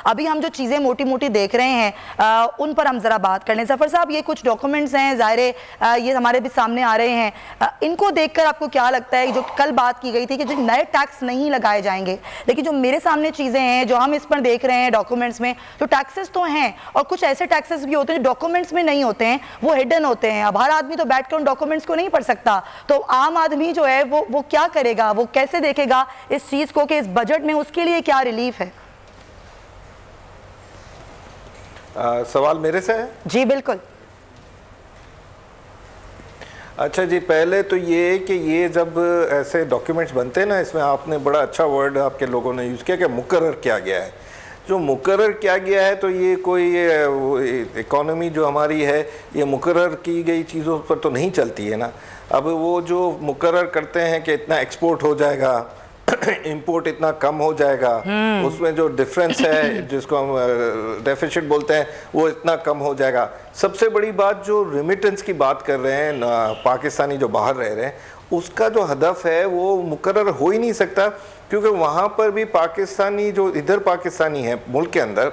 अभी हम जो चीज़ें मोटी मोटी देख रहे हैं उन पर हम ज़रा बात कर लें। जफर साहब, ये कुछ डॉक्यूमेंट्स हैं, ज़ाहिर ये हमारे भी सामने आ रहे हैं, इनको देखकर आपको क्या लगता है? जो कल बात की गई थी कि जो नए टैक्स नहीं लगाए जाएंगे, लेकिन जो मेरे सामने चीज़ें हैं, जो हम इस पर देख रहे हैं डॉक्यूमेंट्स में, तो टैक्सेस तो हैं और कुछ ऐसे टैक्सेस भी होते हैं जो डॉक्यूमेंट्स में नहीं होते हैं, वो हिडन होते हैं। अब हर आदमी तो बैठकर उन डॉक्यूमेंट्स को नहीं पढ़ सकता, तो आम आदमी जो है वो क्या करेगा, वो कैसे देखेगा इस चीज़ को कि इस बजट में उसके लिए क्या रिलीफ है? सवाल मेरे से है? जी बिल्कुल। अच्छा जी, पहले तो ये कि ये जब ऐसे डॉक्यूमेंट्स बनते हैं ना, इसमें आपने बड़ा अच्छा वर्ड आपके लोगों ने यूज़ किया कि मुकर्रर किया गया है। जो मुकर्रर किया गया है तो ये कोई इकॉनमी जो हमारी है ये मुकर्रर की गई चीज़ों पर तो नहीं चलती है ना। अब वो जो मुकर्रर करते हैं कि इतना एक्सपोर्ट हो जाएगा, इंपोर्ट इतना कम हो जाएगा, उसमें जो डिफरेंस है जिसको हम डेफिसिट बोलते हैं वो इतना कम हो जाएगा। सबसे बड़ी बात जो रेमिटेंस की बात कर रहे हैं पाकिस्तानी जो बाहर रह रहे हैं, उसका जो हदफ है वो मुकर्रर हो ही नहीं सकता, क्योंकि वहाँ पर भी पाकिस्तानी जो इधर पाकिस्तानी है मुल्क के अंदर,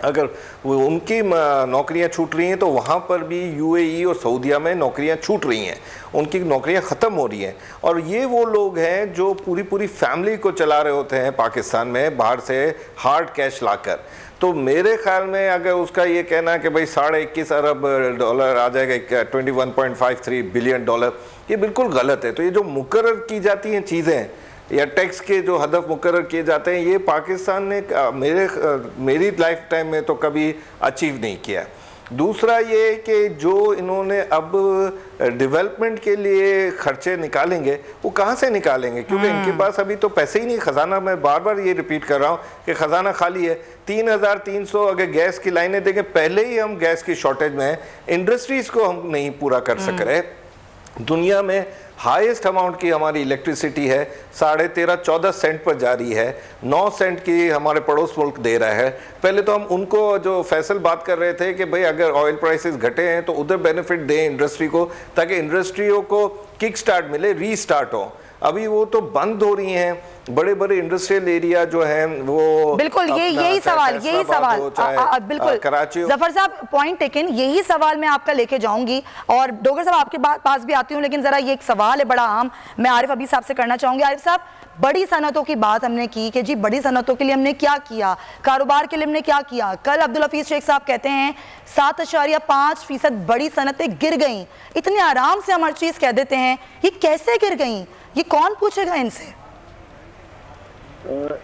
अगर वो उनकी नौकरियां छूट रही हैं तो वहाँ पर भी यूएई और सऊदीया में नौकरियां छूट रही हैं, उनकी नौकरियां ख़त्म हो रही हैं। और ये वो लोग हैं जो पूरी फैमिली को चला रहे होते हैं पाकिस्तान में बाहर से हार्ड कैश लाकर। तो मेरे ख्याल में अगर उसका ये कहना है कि भाई 21.5 अरब डॉलर आ जाएगा, 21.53 बिलियन डॉलर, ये बिल्कुल गलत है। तो ये जो मुकर्रर की जाती हैं चीज़ें या टैक्स के जो हदफ मुकर्रर किए जाते हैं, ये पाकिस्तान ने मेरी लाइफ टाइम में तो कभी अचीव नहीं किया। दूसरा ये कि जो इन्होंने अब डेवलपमेंट के लिए खर्चे निकालेंगे वो कहाँ से निकालेंगे, क्योंकि इनके पास अभी तो पैसे ही नहीं। ख़जाना, मैं बार बार ये रिपीट कर रहा हूँ कि ख़जाना खाली है। 3,300 अगर गैस की लाइनें देखें, पहले ही हम गैस की शॉर्टेज में हैं, इंडस्ट्रीज़ को हम नहीं पूरा कर सक रहे। दुनिया में हाईएस्ट अमाउंट की हमारी इलेक्ट्रिसिटी है, 13.5-14 सेंट पर जा रही है, 9 सेंट की हमारे पड़ोस मुल्क दे रहा है। पहले तो हम उनको जो फैसल बात कर रहे थे कि भाई अगर ऑयल प्राइसेस घटे हैं तो उधर बेनिफिट दें इंडस्ट्री को, ताकि इंडस्ट्रियों को किक स्टार्ट मिले, रीस्टार्ट हो। अभी वो तो बंद हो रही हैं, बड़े बड़े इंडस्ट्रियल एरिया जो हैं वो बिल्कुल। यही सवाल बिल्कुल कराची। जफर साहब, पॉइंट टेकन, यही सवाल मैं आपका लेके जाऊंगी और डोगर साहब आपके पास भी आती हूँ, लेकिन जरा ये एक सवाल है बड़ा आम, मैं आरिफ अभी साहब से करना चाहूंगी। आरिफ साहब, बड़ी सनतों की बात हमने की कि जी बड़ी सनतों के लिए हमने क्या किया, कारोबार के लिए हमने क्या किया। कल अब्दुल हफीज शेख साहब कहते हैं 7.5% बड़ी सनतें गिर गई। इतने आराम से हम हर चीज कह देते हैं, ये कैसे गिर गई, ये कौन पूछेगा इनसे?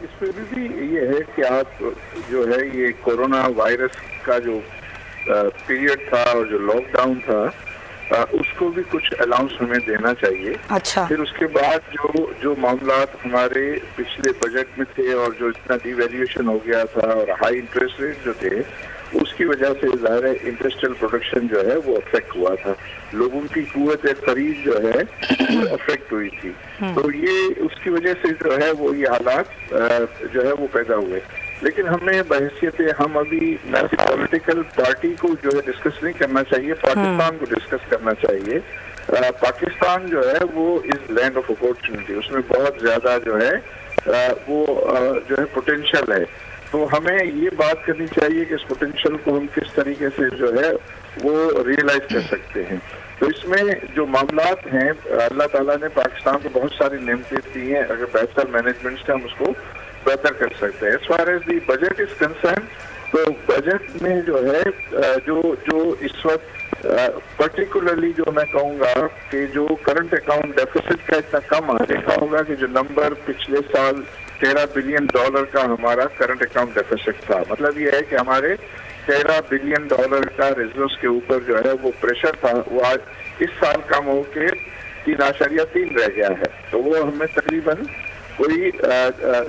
इसमें भी ये है कि आप जो है ये कोरोना वायरस का जो पीरियड था और जो लॉकडाउन था उसको भी कुछ अलाउंस हमें देना चाहिए। अच्छा। फिर उसके बाद जो मामलात हमारे पिछले बजट में थे और जो इतना डिवैल्यूएशन हो गया था और हाई इंटरेस्ट रेट जो थे, उसकी वजह से ज़ाहिर है इंडस्ट्रियल प्रोडक्शन जो है वो अफेक्ट हुआ था, लोगों की कुव्वत खरीद जो है वो अफेक्ट हुई थी। तो ये उसकी वजह से जो है वो ये हालात जो है वो पैदा हुए। लेकिन हमें बहैसियत हम अभी न सिर्फ पॉलिटिकल पार्टी को जो है डिस्कस नहीं करना चाहिए, पाकिस्तान को डिस्कस करना चाहिए। पाकिस्तान जो है वो इज लैंड ऑफ अपॉर्चुनिटी, उसमें बहुत ज्यादा जो है वो जो है पोटेंशियल है। तो हमें ये बात करनी चाहिए कि इस पोटेंशियल को हम किस तरीके से जो है वो रियलाइज कर सकते हैं। तो इसमें जो मामलात हैं, अल्लाह ताला ने पाकिस्तान को बहुत सारी नेमतें दी हैं, अगर बेहतर मैनेजमेंट से हम उसको बेहतर कर सकते हैं। As far as the budget is concern, तो बजट में जो है जो इस वक्त पर्टिकुलरली जो मैं कहूँगा कि जो करंट अकाउंट डेफिसिट का इतना कम आ देखा होगा कि जो नंबर पिछले साल 13 बिलियन डॉलर का हमारा करंट अकाउंट डेफिसिट था, मतलब ये है कि हमारे 13 बिलियन डॉलर का रिजर्व्स के ऊपर जो है वो प्रेशर था, वो आज इस साल कम होके 3.3 रह गया है। तो वो हमें तकरीबन कोई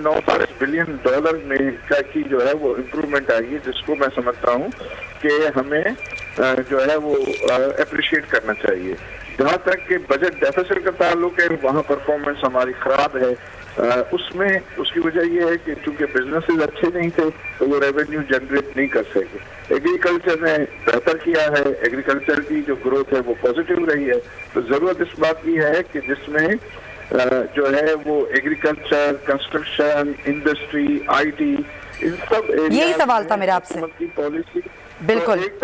9 बिलियन डॉलर में की जो है वो इम्प्रूवमेंट आई है, जिसको मैं समझता हूँ कि हमें जो है वो अप्रिशिएट करना चाहिए। जहाँ तक कि बजट डेफिसिट का ताल्लुक है, वहाँ परफॉर्मेंस हमारी खराब है। उसमें उसकी वजह यह है कि चूंकि बिजनेसेस अच्छे नहीं थे तो वो रेवेन्यू जनरेट नहीं कर सके। एग्रीकल्चर ने बेहतर किया है, एग्रीकल्चर की जो ग्रोथ है वो पॉजिटिव रही है। तो जरूरत इस बात की है कि जिसमें जो है वो एग्रीकल्चर, कंस्ट्रक्शन, इंडस्ट्री, IT इन सब यही सवाल था मेरा आपसे की पॉलिसी बिल्कुल एक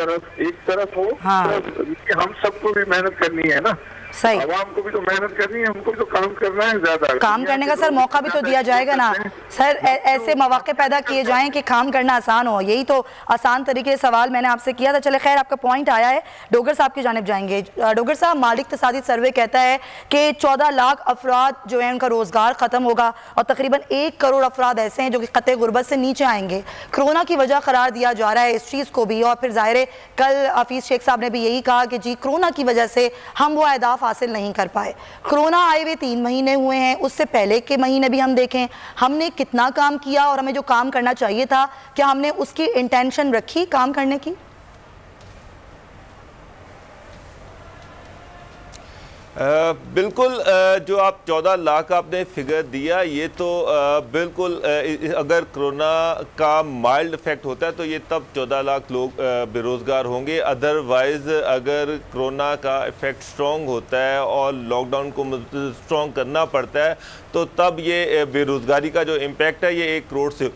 तरफ हो। हाँ। तो हम सबको भी मेहनत करनी है ना, सही, आवाम को भी तो मेहनत करनी है, हमको भी तो काम करना है, ज्यादा काम करने का सर मौका भी तो दिया जाएगा ना सर। ऐसे मौके पैदा किए जाएं कि काम करना आसान हो, यही तो आसान तरीके से सवाल मैंने आपसे किया था। चले खैर, आपका पॉइंट आया है। डोगर साहब की जानिब जाएंगे। डोगर साहब, मालिक इक़्तिसादी सर्वे कहता है कि 14 लाख अफराद जो है उनका रोजगार खत्म होगा और तकरीबन 1 करोड़ अफराद ऐसे हैं जो कि खत्े गुर्बत से नीचे आएंगे। कोरोना की वजह करार दिया जा रहा है इस चीज़ को भी, और फिर ज़ाहिर है कल हफीज़ शेख साहब ने भी यही कहा कि जी कोरोना की वजह से हम वो अहदाफ हासिल नहीं कर पाए। कोरोना आए हुए 3 महीने हुए हैं, उससे पहले के महीने भी हम देखें हमने कितना काम किया और हमें जो काम करना चाहिए था क्या हमने उसकी इंटेंशन रखी काम करने की? बिल्कुल, जो आप 14 लाख आपने फिगर दिया ये तो बिल्कुल, अगर कोरोना का माइल्ड इफेक्ट होता है तो ये तब 14 लाख लोग बेरोज़गार होंगे। अदरवाइज़ अगर कोरोना का इफेक्ट स्ट्रॉन्ग होता है और लॉकडाउन को स्ट्रॉन्ग करना पड़ता है तो तब ये बेरोज़गारी का जो इम्पैक्ट है ये 1 करोड़ से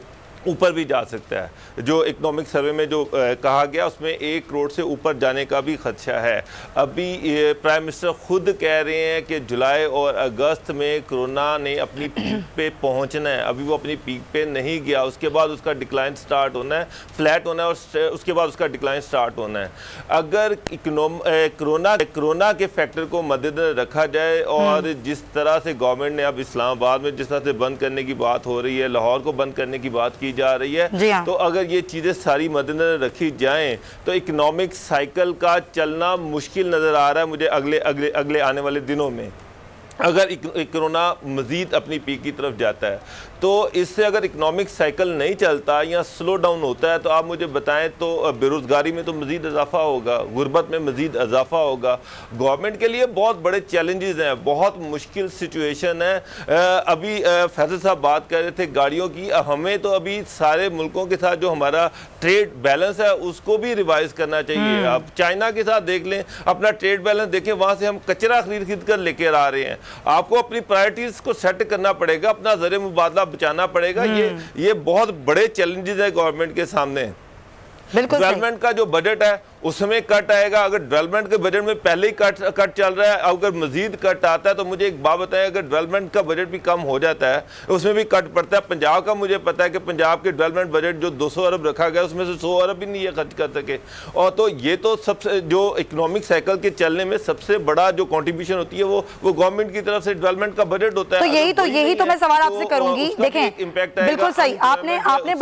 ऊपर भी जा सकता है। जो इकोनॉमिक सर्वे में जो कहा गया उसमें 1 करोड़ से ऊपर जाने का भी खदशा है। अभी प्राइम मिनिस्टर खुद कह रहे हैं कि जुलाई और अगस्त में कोरोना ने अपनी पीक पे पहुंचना है, अभी वो अपनी पीक पे नहीं गया, उसके बाद उसका डिक्लाइन स्टार्ट होना है, फ्लैट होना है और उसके बाद उसका डिक्लाइन स्टार्ट होना है। अगर कोरोना के फैक्टर को मद्देनजर रखा जाए और जिस तरह से गवर्नमेंट ने अब इस्लामाबाद में जिस तरह से बंद करने की बात हो रही है, लाहौर को बंद करने की बात की जा रही है, तो अगर ये चीजें सारी मद्देनजर रखी जाएं तो इकोनॉमिक साइकिल का चलना मुश्किल नजर आ रहा है मुझे अगले आने वाले दिनों में। अगर कोरोना मज़ीद अपनी पीक की तरफ जाता है तो इससे अगर इकोनॉमिक साइकिल नहीं चलता या स्लो डाउन होता है तो आप मुझे बताएं तो बेरोज़गारी में तो मज़ीद इजाफा होगा, गुर्बत में मज़ीद इजाफा होगा। गवर्नमेंट के लिए बहुत बड़े चैलेंजेस हैं, बहुत मुश्किल सिचुएशन है। अभी फैसल साहब बात कर रहे थे गाड़ियों की, हमें तो अभी सारे मुल्कों के साथ जो हमारा ट्रेड बैलेंस है उसको भी रिवाइज करना चाहिए। आप चाइना के साथ देख लें, अपना ट्रेड बैलेंस देखें, वहाँ से हम कचरा खरीद कर लेकर आ रहे हैं। आपको अपनी प्रायोरिटीज को सेट करना पड़ेगा, अपना ज़रिए मुबादला बचाना पड़ेगा। ये बहुत बड़े चैलेंजेस है गवर्नमेंट के सामने। डेवलपमेंट का जो बजट है उसमें कट आएगा। अगर डेवलपमेंट के बजट में पहले ही कट चल रहा है, अगर मजीद कट आता है तो मुझे एक बात बताएं, अगर डेवलपमेंट का बजट भी कम हो जाता है उसमें भी कट पड़ता है। पंजाब का मुझे पता है कि पंजाब के डेवलपमेंट बजट जो 200 अरब रखा गया उसमें से 100 अरब भी नहीं है खर्च कर सके। और तो ये तो सबसे जो इकोनॉमिक साइकिल के चलने में सबसे बड़ा जो कॉन्ट्रीब्यूशन होती है वो गवर्नमेंट की तरफ से डेवलपमेंट का बजट होता है। तो यही तो मैं सवाल आपसे करूंगी। देखें, बिल्कुल सही, आपने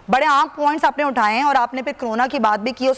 बड़े आम पॉइंट्स आपने उठाए हैं और आपने फिर कोरोना की बात भी की।